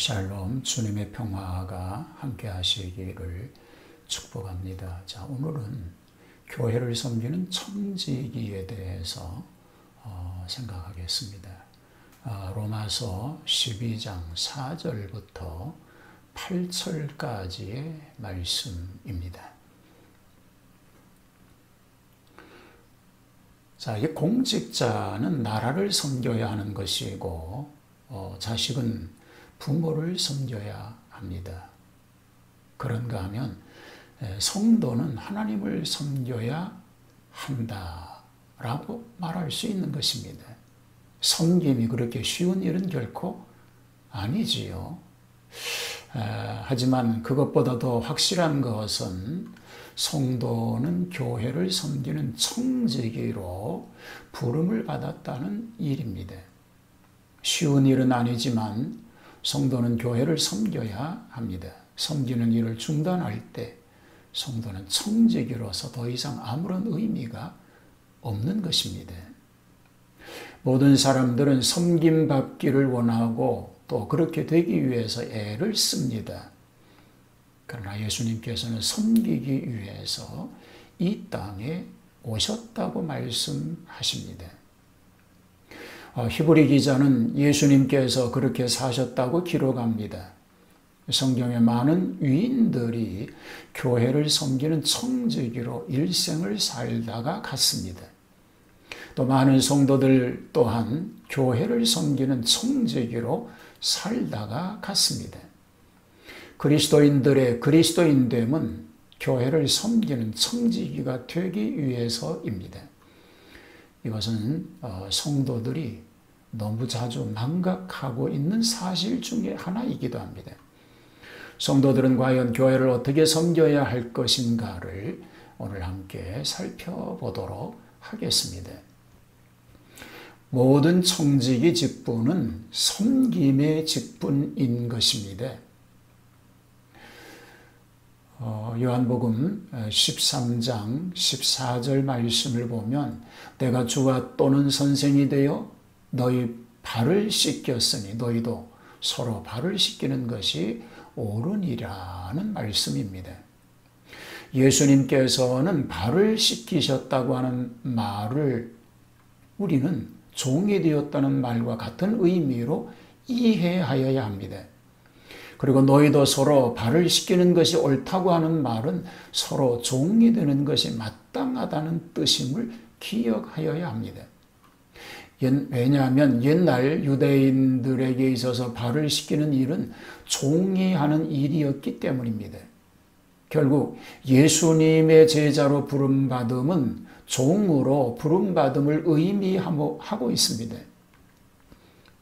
샬롬, 주님의 평화가 함께 하시기를 축복합니다. 자, 오늘은 교회를 섬기는 청지기에 대해서 생각하겠습니다. 로마서 12장 4절부터 8절까지의 말씀입니다. 자, 이 공직자는 나라를 섬겨야 하는 것이고, 자식은 부모를 섬겨야 합니다. 그런가 하면 성도는 하나님을 섬겨야 한다라고 말할 수 있는 것입니다. 섬김이 그렇게 쉬운 일은 결코 아니지요. 하지만 그것보다 더 확실한 것은 성도는 교회를 섬기는 청지기로 부름을 받았다는 일입니다. 쉬운 일은 아니지만 성도는 교회를 섬겨야 합니다. 섬기는 일을 중단할 때 성도는 청지기로서 더 이상 아무런 의미가 없는 것입니다. 모든 사람들은 섬김받기를 원하고 또 그렇게 되기 위해서 애를 씁니다. 그러나 예수님께서는 섬기기 위해서 이 땅에 오셨다고 말씀하십니다. 히브리 기자는 예수님께서 그렇게 사셨다고 기록합니다. 성경에 많은 위인들이 교회를 섬기는 청지기로 일생을 살다가 갔습니다. 또 많은 성도들 또한 교회를 섬기는 청지기로 살다가 갔습니다. 그리스도인들의 그리스도인됨은 교회를 섬기는 청지기가 되기 위해서입니다. 이것은 성도들이 너무 자주 망각하고 있는 사실 중에 하나이기도 합니다. 성도들은 과연 교회를 어떻게 섬겨야 할 것인가를 오늘 함께 살펴보도록 하겠습니다. 모든 청지기 직분은 섬김의 직분인 것입니다. 요한복음 13장 14절 말씀을 보면 내가 주와 또는 선생이 되어 너희 발을 씻겼으니 너희도 서로 발을 씻기는 것이 옳으니라는 말씀입니다. 예수님께서는 발을 씻기셨다고 하는 말을 우리는 종이 되었다는 말과 같은 의미로 이해하여야 합니다. 그리고 너희도 서로 발을 씻기는 것이 옳다고 하는 말은 서로 종이 되는 것이 마땅하다는 뜻임을 기억하여야 합니다. 왜냐하면 옛날 유대인들에게 있어서 발을 씻기는 일은 종이 하는 일이었기 때문입니다. 결국 예수님의 제자로 부름받음은 종으로 부름받음을 의미하고 있습니다.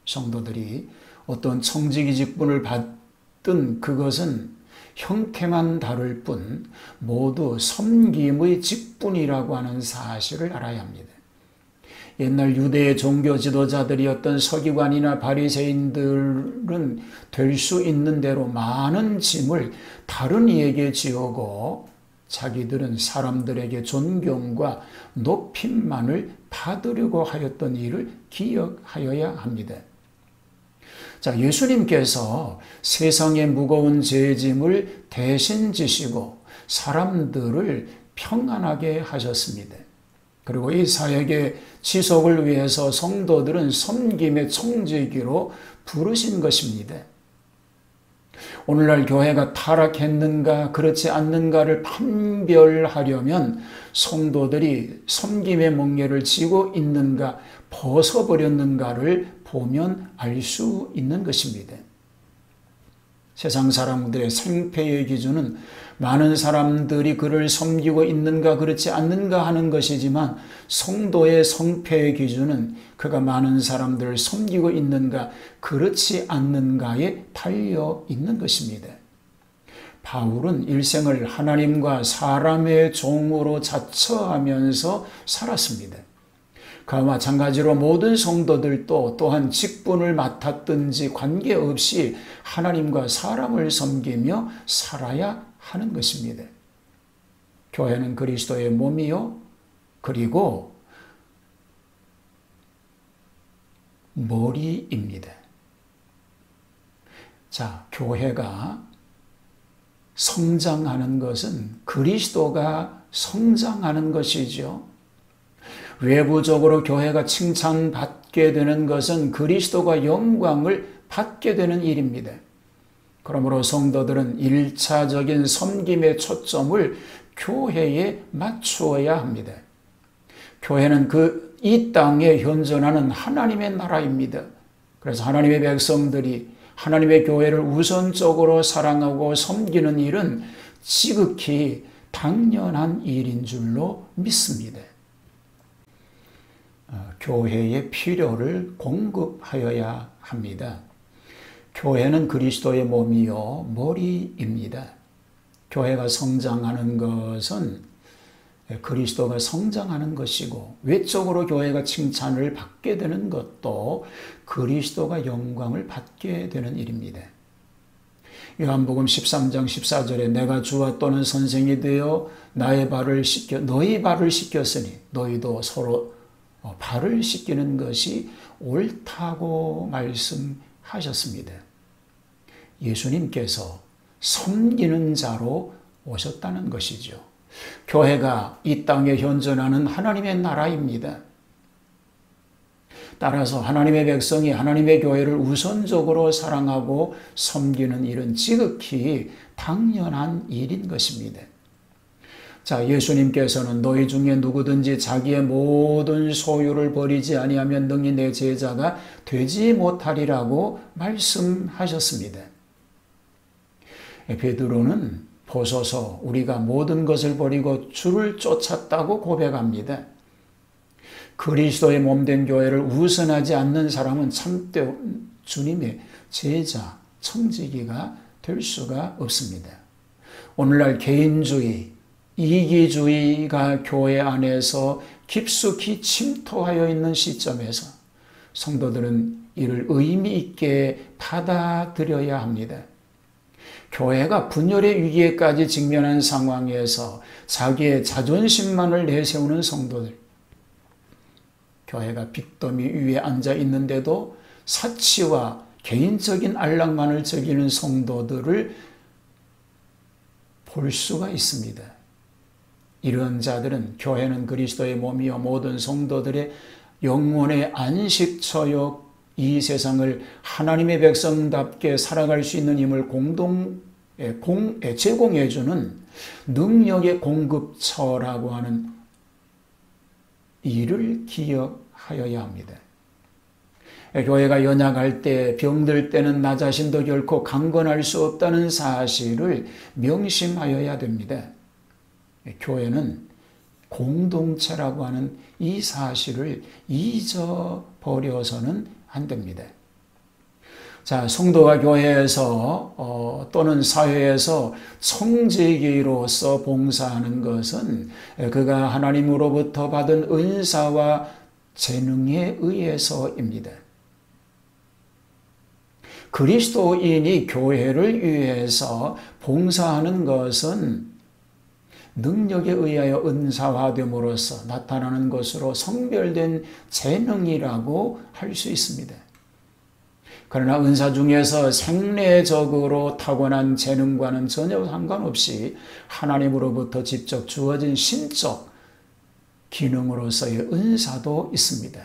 성도들이 어떤 청지기 직분을 받든 그것은 형태만 다를 뿐 모두 섬김의 직분이라고 하는 사실을 알아야 합니다. 옛날 유대의 종교 지도자들이었던 서기관이나 바리새인들은 될 수 있는 대로 많은 짐을 다른 이에게 지우고 자기들은 사람들에게 존경과 높임만을 받으려고 하였던 일을 기억하여야 합니다. 자, 예수님께서 세상의 무거운 죄짐을 대신 지시고 사람들을 평안하게 하셨습니다. 그리고 이 사역의 지속을 위해서 성도들은 섬김의 청지기로 부르신 것입니다. 오늘날 교회가 타락했는가 그렇지 않는가를 판별하려면 성도들이 섬김의 멍에를 쥐고 있는가 벗어버렸는가를 보면 알 수 있는 것입니다. 세상 사람들의 생패의 기준은 많은 사람들이 그를 섬기고 있는가 그렇지 않는가 하는 것이지만 성도의 성패의 기준은 그가 많은 사람들을 섬기고 있는가 그렇지 않는가에 달려 있는 것입니다. 바울은 일생을 하나님과 사람의 종으로 자처하면서 살았습니다. 그와 마찬가지로 모든 성도들도 또한 직분을 맡았든지 관계없이 하나님과 사람을 섬기며 살아야 하는 것입니다. 교회는 그리스도의 몸이요 그리고 머리입니다. 자, 교회가 성장하는 것은 그리스도가 성장하는 것이죠. 외부적으로 교회가 칭찬받게 되는 것은 그리스도가 영광을 받게 되는 일입니다. 그러므로 성도들은 1차적인 섬김의 초점을 교회에 맞추어야 합니다. 교회는 이 땅에 현존하는 하나님의 나라입니다. 그래서 하나님의 백성들이 하나님의 교회를 우선적으로 사랑하고 섬기는 일은 지극히 당연한 일인 줄로 믿습니다. 교회의 필요를 공급하여야 합니다. 교회는 그리스도의 몸이요 머리입니다. 교회가 성장하는 것은 그리스도가 성장하는 것이고 외적으로 교회가 칭찬을 받게 되는 것도 그리스도가 영광을 받게 되는 일입니다. 요한복음 13장 14절에 내가 주와 또는 선생이 되어 너희 발을 씻겼으니 너희도 서로 발을 씻기는 것이 옳다고 말씀하셨습니다. 예수님께서 섬기는 자로 오셨다는 것이죠. 교회가 이 땅에 현존하는 하나님의 나라입니다. 따라서 하나님의 백성이 하나님의 교회를 우선적으로 사랑하고 섬기는 일은 지극히 당연한 일인 것입니다. 자, 예수님께서는 너희 중에 누구든지 자기의 모든 소유를 버리지 아니하면 능히 내 제자가 되지 못하리라고 말씀하셨습니다. 베드로는 보소서 우리가 모든 것을 버리고 주를 쫓았다고 고백합니다. 그리스도의 몸된 교회를 우선하지 않는 사람은 참된 주님의 제자, 청지기가 될 수가 없습니다. 오늘날 개인주의, 이기주의가 교회 안에서 깊숙이 침투하여 있는 시점에서 성도들은 이를 의미 있게 받아들여야 합니다. 교회가 분열의 위기에까지 직면한 상황에서 자기의 자존심만을 내세우는 성도들, 교회가 빚더미 위에 앉아 있는데도 사치와 개인적인 안락만을 즐기는 성도들을 볼 수가 있습니다. 이런 자들은 교회는 그리스도의 몸이요 모든 성도들의 영혼의 안식처요 이 세상을 하나님의 백성답게 살아갈 수 있는 힘을 제공해주는 능력의 공급처라고 하는 이를 기억하여야 합니다. 교회가 연약할 때, 병들 때는 나 자신도 결코 강건할 수 없다는 사실을 명심하여야 됩니다. 교회는 공동체라고 하는 이 사실을 잊어버려서는 안 됩니다. 자, 성도가 교회에서 또는 사회에서 청지기로서 봉사하는 것은 그가 하나님으로부터 받은 은사와 재능에 의해서입니다. 그리스도인이 교회를 위해서 봉사하는 것은 능력에 의하여 은사화됨으로써 나타나는 것으로 성별된 재능이라고 할 수 있습니다. 그러나 은사 중에서 생례적으로 타고난 재능과는 전혀 상관없이 하나님으로부터 직접 주어진 신적 기능으로서의 은사도 있습니다.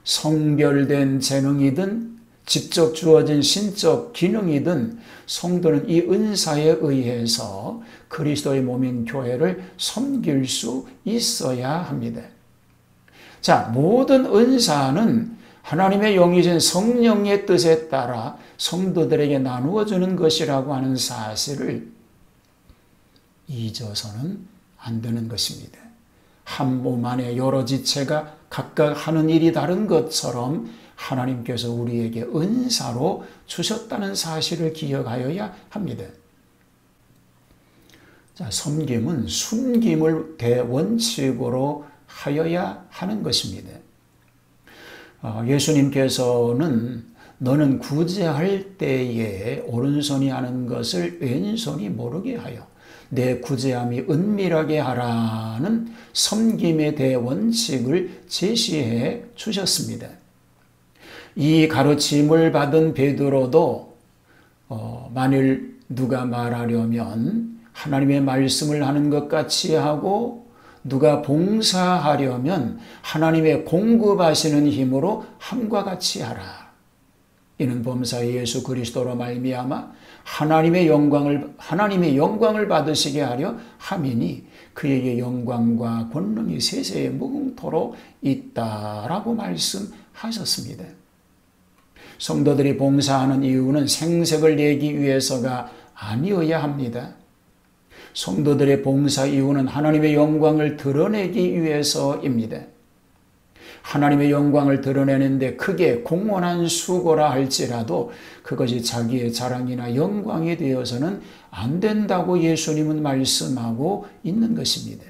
성별된 재능이든 직접 주어진 신적 기능이든 성도는 이 은사에 의해서 그리스도의 몸인 교회를 섬길 수 있어야 합니다. 자, 모든 은사는 하나님의 영이신 성령의 뜻에 따라 성도들에게 나누어주는 것이라고 하는 사실을 잊어서는 안 되는 것입니다. 한 몸 안에 여러 지체가 각각 하는 일이 다른 것처럼 하나님께서 우리에게 은사로 주셨다는 사실을 기억하여야 합니다. 자, 섬김은 숨김을 대원칙으로 하여야 하는 것입니다. 예수님께서는 너는 구제할 때에 오른손이 하는 것을 왼손이 모르게 하여 내 구제함이 은밀하게 하라는 섬김의 대원칙을 제시해 주셨습니다. 이 가르침을 받은 베드로도 만일 누가 말하려면 하나님의 말씀을 하는 것 같이 하고 누가 봉사하려면 하나님의 공급하시는 힘으로 함과 같이 하라. 이는 범사의 예수 그리스도로 말미암아 하나님의 영광을 받으시게 하려 함이니 그에게 영광과 권능이 세세에 무궁토록 있다라고 말씀하셨습니다. 성도들이 봉사하는 이유는 생색을 내기 위해서가 아니어야 합니다. 성도들의 봉사 이유는 하나님의 영광을 드러내기 위해서입니다. 하나님의 영광을 드러내는데 크게 공헌한 수고라 할지라도 그것이 자기의 자랑이나 영광이 되어서는 안 된다고 예수님은 말씀하고 있는 것입니다.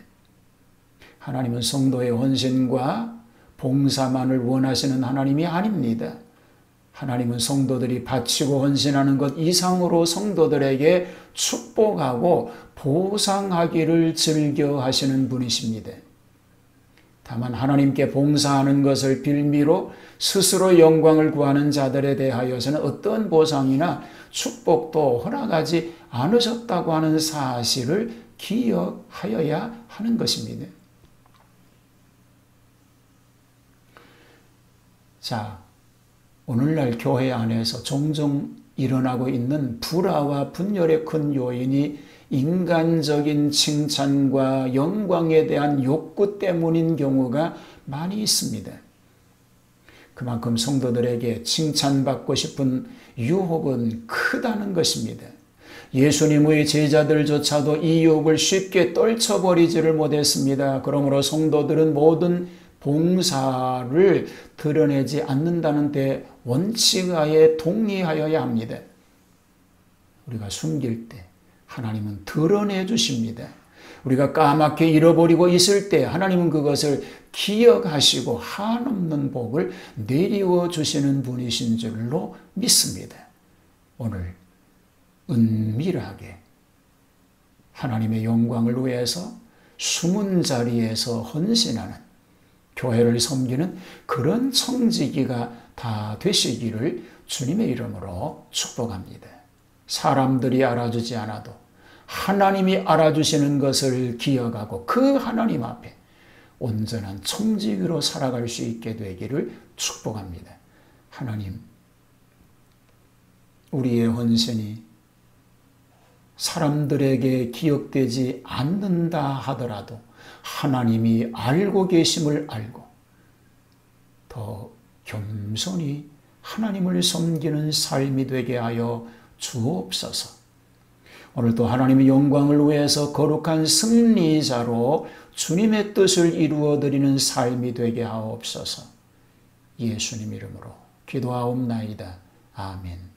하나님은 성도의 헌신과 봉사만을 원하시는 하나님이 아닙니다. 하나님은 성도들이 바치고 헌신하는 것 이상으로 성도들에게 축복하고 보상하기를 즐겨 하시는 분이십니다. 다만 하나님께 봉사하는 것을 빌미로 스스로 영광을 구하는 자들에 대하여서는 어떤 보상이나 축복도 허락하지 않으셨다고 하는 사실을 기억하여야 하는 것입니다. 자, 오늘날 교회 안에서 종종 일어나고 있는 불화와 분열의 큰 요인이 인간적인 칭찬과 영광에 대한 욕구 때문인 경우가 많이 있습니다. 그만큼 성도들에게 칭찬받고 싶은 유혹은 크다는 것입니다. 예수님의 제자들조차도 이 유혹을 쉽게 떨쳐버리지를 못했습니다. 그러므로 성도들은 모든 봉사를 드러내지 않는다는 데 원칙하에 동의하여야 합니다. 우리가 숨길 때 하나님은 드러내 주십니다. 우리가 까맣게 잃어버리고 있을 때 하나님은 그것을 기억하시고 한없는 복을 내리워 주시는 분이신 줄로 믿습니다. 오늘 은밀하게 하나님의 영광을 위해서 숨은 자리에서 헌신하는 교회를 섬기는 그런 청지기가 다 되시기를 주님의 이름으로 축복합니다. 사람들이 알아주지 않아도 하나님이 알아주시는 것을 기억하고 그 하나님 앞에 온전한 청지기로 살아갈 수 있게 되기를 축복합니다. 하나님, 우리의 헌신이 사람들에게 기억되지 않는다 하더라도 하나님이 알고 계심을 알고 더 겸손히 하나님을 섬기는 삶이 되게 하여 주옵소서. 오늘도 하나님의 영광을 위해서 거룩한 승리자로 주님의 뜻을 이루어드리는 삶이 되게 하옵소서. 예수님 이름으로 기도하옵나이다. 아멘.